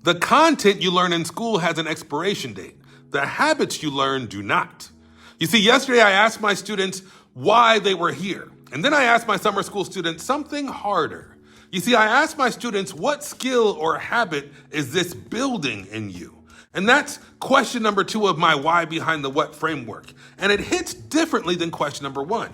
The content you learn in school has an expiration date. The habits you learn do not. You see, yesterday I asked my students why they were here. And then I asked my summer school students something harder. You see, I asked my students, what skill or habit is this building in you? And that's question number 2 of my why behind the what framework. And it hits differently than question number 1.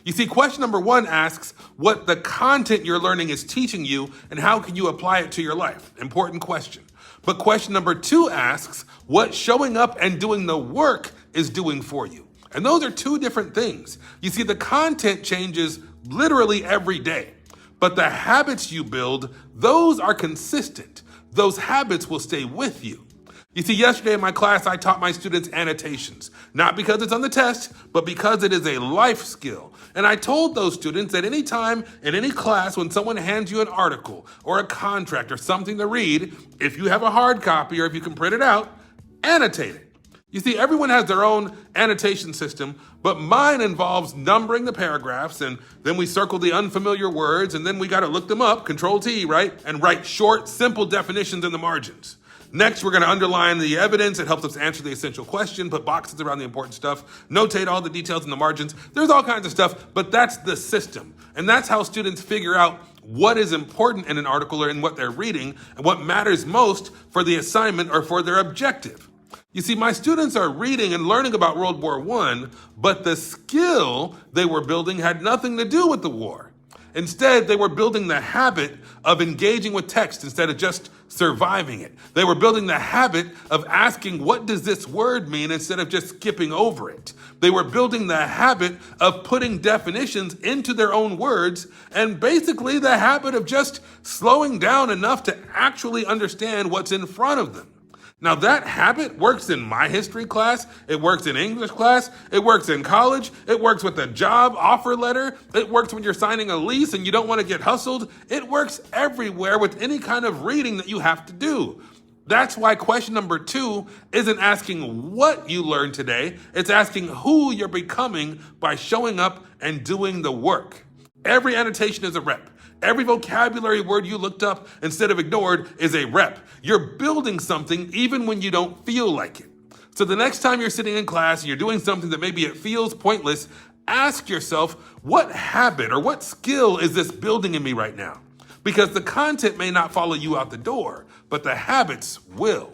You see, question number 1 asks what the content you're learning is teaching you and how can you apply it to your life? Important question. But question number 2 asks what showing up and doing the work is doing for you. And those are 2 different things. You see, the content changes literally every day, but the habits you build, those are consistent. Those habits will stay with you. You see, yesterday in my class, I taught my students annotations, not because it's on the test, but because it is a life skill. And I told those students that any time in any class when someone hands you an article or a contract or something to read, if you have a hard copy or if you can print it out, annotate it. You see, everyone has their own annotation system, but mine involves numbering the paragraphs, and then we circle the unfamiliar words, and then we got to look them up, Control T, right? And write short, simple definitions in the margins. Next, we're going to underline the evidence. It helps us answer the essential question, put boxes around the important stuff, notate all the details in the margins. There's all kinds of stuff, but that's the system. And that's how students figure out what is important in an article or in what they're reading and what matters most for the assignment or for their objective. You see, my students are reading and learning about World War I, but the skill they were building had nothing to do with the war. Instead, they were building the habit of engaging with text instead of just surviving it. They were building the habit of asking, what does this word mean, instead of just skipping over it. They were building the habit of putting definitions into their own words, and basically the habit of just slowing down enough to actually understand what's in front of them. Now that habit works in my history class, it works in English class, it works in college, it works with a job offer letter, it works when you're signing a lease and you don't want to get hustled, it works everywhere with any kind of reading that you have to do. That's why question number 2 isn't asking what you learned today, it's asking who you're becoming by showing up and doing the work. Every annotation is a rep. Every vocabulary word you looked up instead of ignored is a rep. You're building something even when you don't feel like it. So the next time you're sitting in class and you're doing something that maybe it feels pointless, ask yourself, what habit or what skill is this building in me right now? Because the content may not follow you out the door, but the habits will.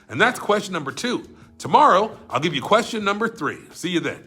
And that's question number 2. Tomorrow, I'll give you question number 3. See you then.